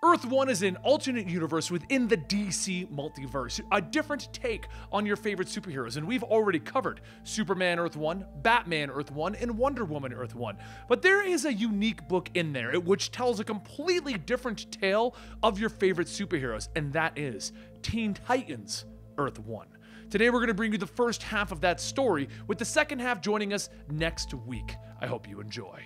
Earth 1 is an alternate universe within the DC multiverse, a different take on your favorite superheroes, and we've already covered Superman Earth 1, Batman Earth 1, and Wonder Woman Earth 1. But there is a unique book in there which tells a completely different tale of your favorite superheroes, and that is Teen Titans Earth 1. Today we're going to bring you the first half of that story, with the second half joining us next week. I hope you enjoy.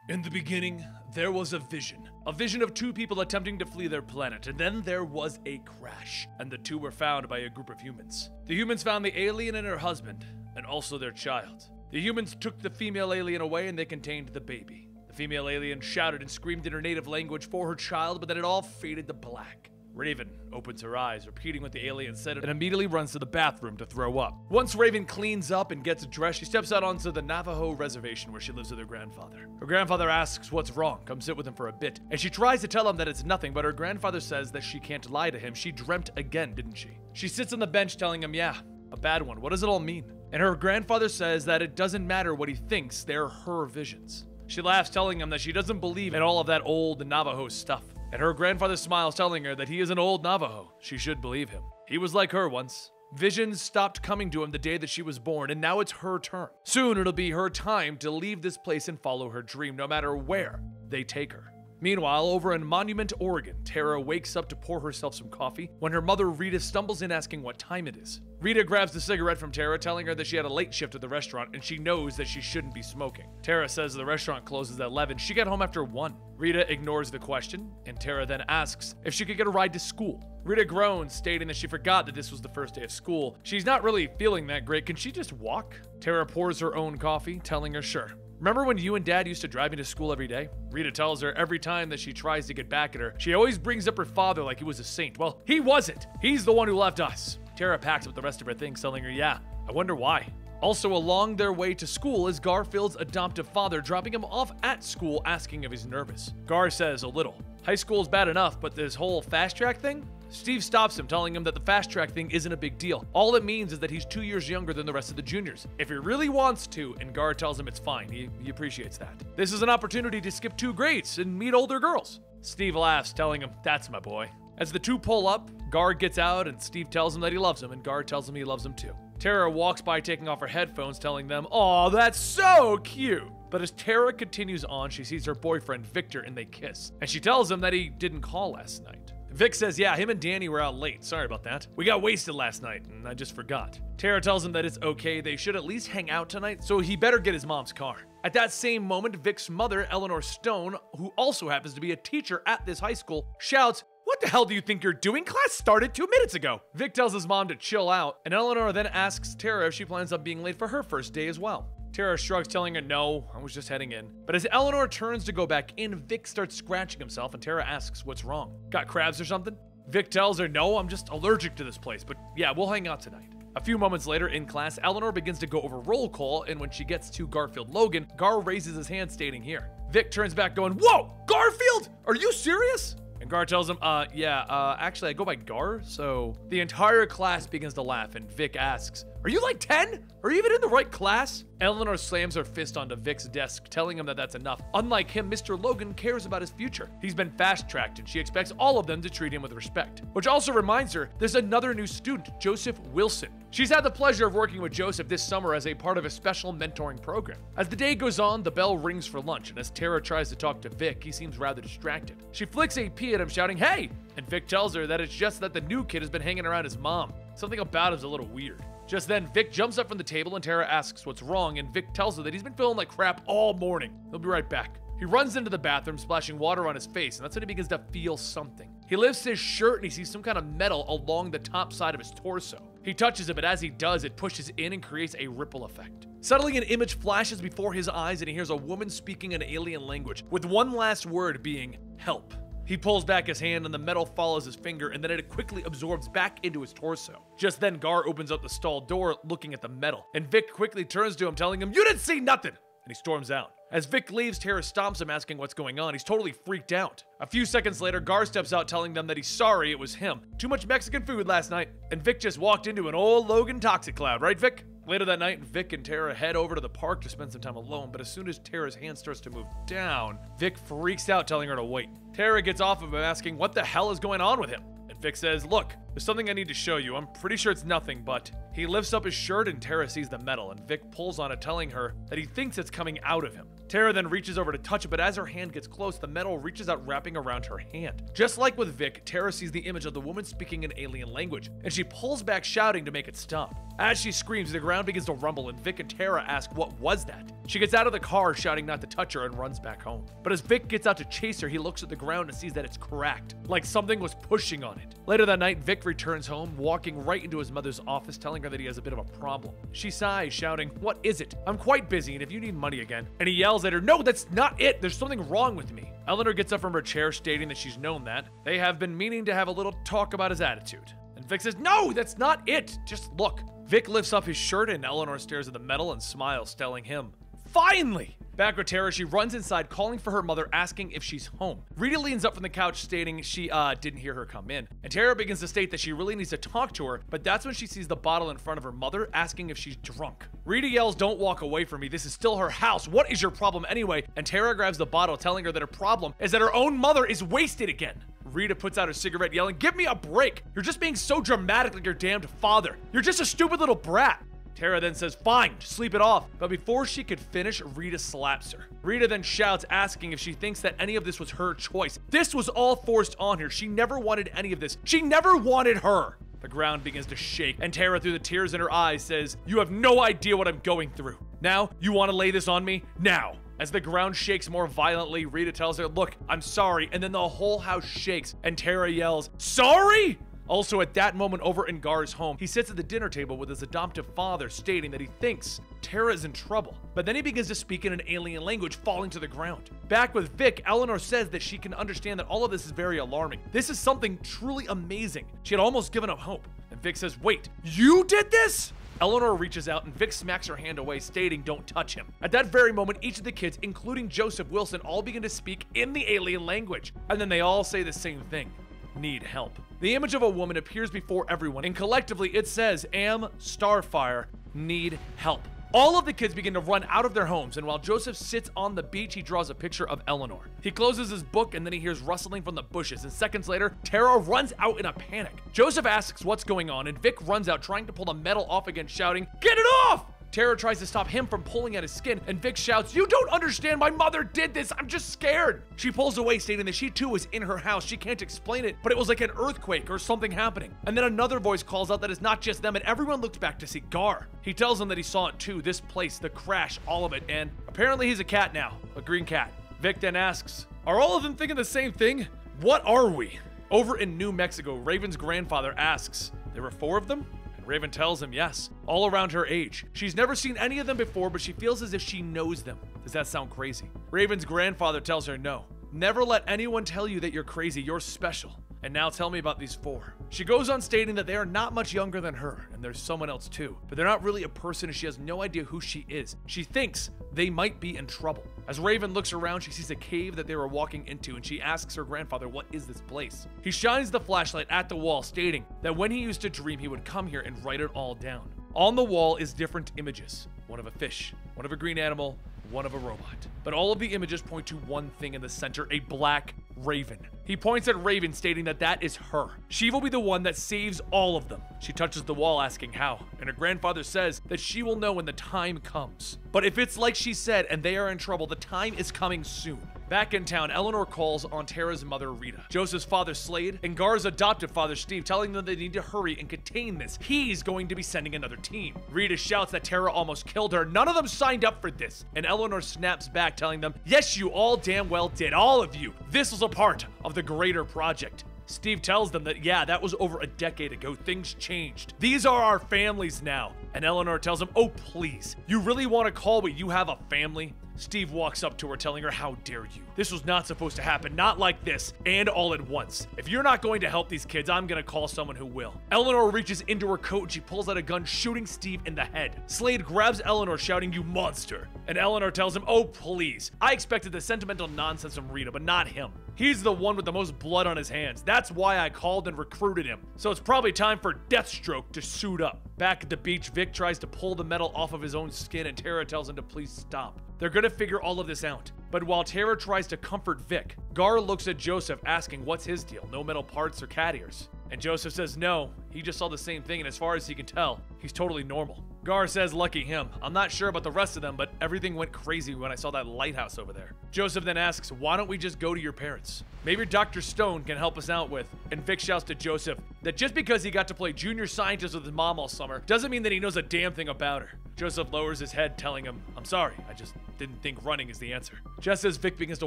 In the beginning, there was a vision of two people attempting to flee their planet, and then there was a crash, and the two were found by a group of humans. The humans found the alien and her husband, and also their child. The humans took the female alien away and they contained the baby. The female alien shouted and screamed in her native language for her child, but then it all faded to black. Raven opens her eyes, repeating what the alien said, and immediately runs to the bathroom to throw up. Once Raven cleans up and gets dressed, she steps out onto the Navajo reservation where she lives with her grandfather. Her grandfather asks what's wrong, come sit with him for a bit, and she tries to tell him that it's nothing, but her grandfather says that she can't lie to him. She dreamt again, didn't she? She sits on the bench telling him, yeah, a bad one. What does it all mean? And her grandfather says that it doesn't matter what he thinks, they're her visions. She laughs, telling him that she doesn't believe in all of that old Navajo stuff. And her grandfather smiles, telling her that he is an old Navajo. She should believe him. He was like her once. Visions stopped coming to him the day that she was born, and now it's her turn. Soon it'll be her time to leave this place and follow her dream, no matter where they take her. Meanwhile, over in Monument, Oregon, Tara wakes up to pour herself some coffee when her mother Rita stumbles in asking what time it is. Rita grabs the cigarette from Tara, telling her that she had a late shift at the restaurant and she knows that she shouldn't be smoking. Tara says the restaurant closes at 11. She got home after 1. Rita ignores the question, and Tara then asks if she could get a ride to school. Rita groans, stating that she forgot that this was the first day of school. She's not really feeling that great. Can she just walk? Tara pours her own coffee, telling her sure. Remember when you and Dad used to drive me to school every day? Rita tells her every time that she tries to get back at her, she always brings up her father like he was a saint. Well, he wasn't. He's the one who left us. Tara packs up the rest of her things, telling her, yeah, I wonder why. Also along their way to school is Garfield's adoptive father, dropping him off at school, asking if he's nervous. Gar says a little. High school's bad enough, but this whole fast track thing? Steve stops him, telling him that the fast track thing isn't a big deal. All it means is that he's 2 years younger than the rest of the juniors. If he really wants to, and Gar tells him it's fine, he appreciates that. This is an opportunity to skip 2 grades and meet older girls. Steve laughs, telling him, that's my boy. As the two pull up, Gar gets out and Steve tells him that he loves him, and Gar tells him he loves him too. Tara walks by taking off her headphones, telling them, "Aw, that's so cute." But as Tara continues on, she sees her boyfriend Victor and they kiss. And she tells him that he didn't call last night. Vic says, yeah, him and Danny were out late. Sorry about that. We got wasted last night and I just forgot. Tara tells him that it's okay. They should at least hang out tonight, so he better get his mom's car. At that same moment, Vic's mother, Eleanor Stone, who also happens to be a teacher at this high school, shouts, "What the hell do you think you're doing? Class started 2 minutes ago." Vic tells his mom to chill out, and Eleanor then asks Tara if she plans on being late for her first day as well. Tara shrugs, telling her, no, I was just heading in. But as Eleanor turns to go back in, Vic starts scratching himself, and Tara asks what's wrong. Got crabs or something? Vic tells her, no, I'm just allergic to this place, but yeah, we'll hang out tonight. A few moments later in class, Eleanor begins to go over roll call, and when she gets to Garfield Logan, Gar raises his hand stating here. Vic turns back going, whoa, Garfield? Are you serious? And Gar tells him, actually I go by Gar, so... The entire class begins to laugh, and Vic asks, are you like 10? Are you even in the right class? Eleanor slams her fist onto Vic's desk, telling him that that's enough. Unlike him, Mr. Logan cares about his future. He's been fast-tracked, and she expects all of them to treat him with respect. Which also reminds her, there's another new student, Joseph Wilson. She's had the pleasure of working with Joseph this summer as a part of a special mentoring program. As the day goes on, the bell rings for lunch, and as Tara tries to talk to Vic, he seems rather distracted. She flicks a pea at him, shouting, hey! And Vic tells her that it's just that the new kid has been hanging around his mom. Something about him's a little weird. Just then, Vic jumps up from the table and Tara asks what's wrong, and Vic tells her that he's been feeling like crap all morning. He'll be right back. He runs into the bathroom, splashing water on his face, and that's when he begins to feel something. He lifts his shirt and he sees some kind of metal along the top side of his torso. He touches it, but as he does, it pushes in and creates a ripple effect. Suddenly, an image flashes before his eyes and he hears a woman speaking an alien language, with one last word being, help. He pulls back his hand and the metal follows his finger, and then it quickly absorbs back into his torso. Just then, Gar opens up the stall door looking at the metal, and Vic quickly turns to him telling him, you didn't see nothing! and he storms out. As Vic leaves, Tara stomps him, asking what's going on. He's totally freaked out. A few seconds later, Gar steps out, telling them that he's sorry it was him. Too much Mexican food last night. And Vic just walked into an old Logan toxic cloud, right, Vic? Later that night, Vic and Tara head over to the park to spend some time alone, but as soon as Tara's hand starts to move down, Vic freaks out, telling her to wait. Tara gets off of him, asking what the hell is going on with him. And Vic says, look, there's something I need to show you. I'm pretty sure it's nothing, but he lifts up his shirt and Tara sees the metal, and Vic pulls on it, telling her that he thinks it's coming out of him. Tara then reaches over to touch it, but as her hand gets close, the metal reaches out, wrapping around her hand. Just like with Vic, Tara sees the image of the woman speaking an alien language, and she pulls back, shouting to make it stop. As she screams, the ground begins to rumble, and Vic and Tara ask what was that. She gets out of the car, shouting not to touch her, and runs back home. But as Vic gets out to chase her, he looks at the ground and sees that it's cracked, like something was pushing on it. Later that night, Vic returns home, walking right into his mother's office, telling her that he has a bit of a problem. She sighs, shouting, what is it? I'm quite busy, and if you need money again. And he yells at her, no, that's not it. There's something wrong with me. Eleanor gets up from her chair, stating that she's known that. They have been meaning to have a little talk about his attitude. And Vic says, no, that's not it. Just look. Vic lifts up his shirt, and Eleanor stares at the metal and smiles, telling him, finally! Back with Tara, she runs inside, calling for her mother, asking if she's home. Rita leans up from the couch, stating she didn't hear her come in. And Tara begins to state that she really needs to talk to her, but that's when she sees the bottle in front of her mother, asking if she's drunk. Rita yells, don't walk away from me. This is still her house. What is your problem anyway? And Tara grabs the bottle, telling her that her problem is that her own mother is wasted again. Rita puts out her cigarette, yelling, give me a break. You're just being so dramatic like your damned father. You're just a stupid little brat. Tara then says, fine, sleep it off. But before she could finish, Rita slaps her. Rita then shouts, asking if she thinks that any of this was her choice. This was all forced on her. She never wanted any of this. She never wanted her. The ground begins to shake, and Tara, through the tears in her eyes, says, you have no idea what I'm going through. Now, you want to lay this on me? Now. As the ground shakes more violently, Rita tells her, look, I'm sorry. And then the whole house shakes, and Tara yells, sorry? Also, at that moment over in Gar's home, he sits at the dinner table with his adoptive father, stating that he thinks Tara is in trouble. But then he begins to speak in an alien language, falling to the ground. Back with Vic, Eleanor says that she can understand that all of this is very alarming. This is something truly amazing. She had almost given up hope. And Vic says, wait, you did this? Eleanor reaches out and Vic smacks her hand away, stating, don't touch him. At that very moment, each of the kids, including Joseph Wilson, all begin to speak in the alien language. And then they all say the same thing. Need help. The image of a woman appears before everyone, and collectively it says, Am Starfire, need help. All of the kids begin to run out of their homes, and while Joseph sits on the beach, he draws a picture of Eleanor. He closes his book, and then he hears rustling from the bushes, and seconds later, Tara runs out in a panic. Joseph asks what's going on, and Vic runs out, trying to pull the metal off again, shouting, get it off! Tara tries to stop him from pulling at his skin, and Vic shouts, you don't understand, my mother did this, I'm just scared. She pulls away, stating that she too was in her house. She can't explain it, but it was like an earthquake or something happening. And then another voice calls out that it's not just them, and everyone looks back to see Gar. He tells them that he saw it too, this place, the crash, all of it, and apparently he's a cat now, a green cat. Vic then asks, are all of them thinking the same thing? What are we? Over in New Mexico, Raven's grandfather asks, there were 4 of them? Raven tells him yes, all around her age. She's never seen any of them before, but she feels as if she knows them. Does that sound crazy? Raven's grandfather tells her no. Never let anyone tell you that you're crazy, you're special. And now tell me about these 4. She goes on stating that they are not much younger than her, and there's someone else too, but they're not really a person and she has no idea who she is. She thinks they might be in trouble. As Raven looks around, she sees a cave that they were walking into, and she asks her grandfather, what is this place? He shines the flashlight at the wall, stating that when he used to dream, he would come here and write it all down. On the wall is different images. One of a fish, one of a green animal, one of a robot. But all of the images point to one thing in the center, a black raven. He points at Raven, stating that that is her. She will be the one that saves all of them. She touches the wall, asking how, and her grandfather says that she will know when the time comes. But if it's like she said and they are in trouble, the time is coming soon. Back in town, Eleanor calls on Tara's mother, Rita, Joseph's father, Slade, and Gar's adoptive father, Steve, telling them they need to hurry and contain this. He's going to be sending another team. Rita shouts that Tara almost killed her. None of them signed up for this. And Eleanor snaps back, telling them, yes, you all damn well did, all of you. This was a part of the greater project. Steve tells them that, yeah, that was over a decade ago. Things changed. These are our families now. And Eleanor tells him, oh, please, you really want to call what you have a family? Steve walks up to her, telling her, how dare you? This was not supposed to happen, not like this, and all at once. If you're not going to help these kids, I'm gonna call someone who will. Eleanor reaches into her coat and she pulls out a gun, shooting Steve in the head. Slade grabs Eleanor, shouting, you monster. And Eleanor tells him, oh, please. I expected the sentimental nonsense from Rita, but not him. He's the one with the most blood on his hands. That's why I called and recruited him. So it's probably time for Deathstroke to suit up. Back at the beach, Vic tries to pull the metal off of his own skin and Tara tells him to please stop. They're gonna figure all of this out. But while Tara tries to comfort Vic, Gar looks at Joseph asking what's his deal, no metal parts or cat ears. And Joseph says no, he just saw the same thing and as far as he can tell, he's totally normal. Gar says lucky him. I'm not sure about the rest of them, but everything went crazy when I saw that lighthouse over there. Joseph then asks, why don't we just go to your parents? Maybe Dr. Stone can help us out with. And Vic shouts to Joseph that just because he got to play junior scientist with his mom all summer doesn't mean that he knows a damn thing about her. Joseph lowers his head, telling him, I'm sorry, I just didn't think running is the answer. Just as Vic begins to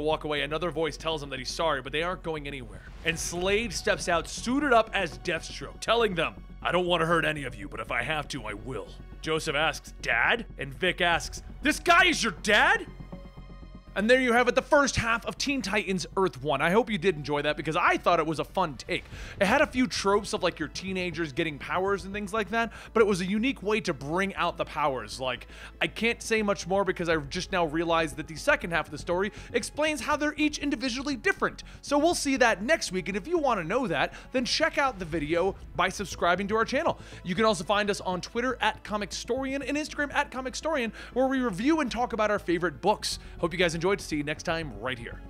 walk away, another voice tells him that he's sorry, but they aren't going anywhere. And Slade steps out, suited up as Deathstroke, telling them, I don't want to hurt any of you, but if I have to, I will. Joseph asks, Dad? And Vic asks, this guy is your dad? And there you have it, the first half of Teen Titans Earth 1. I hope you did enjoy that because I thought it was a fun take. It had a few tropes of like your teenagers getting powers and things like that, but it was a unique way to bring out the powers. Like, I can't say much more because I just now realized that the second half of the story explains how they're each individually different. So we'll see that next week, and if you want to know that, then check out the video by subscribing to our channel. You can also find us on Twitter at Comicstorian and Instagram at Comicstorian, where we review and talk about our favorite books. Hope you guys enjoyed. See you next time right here.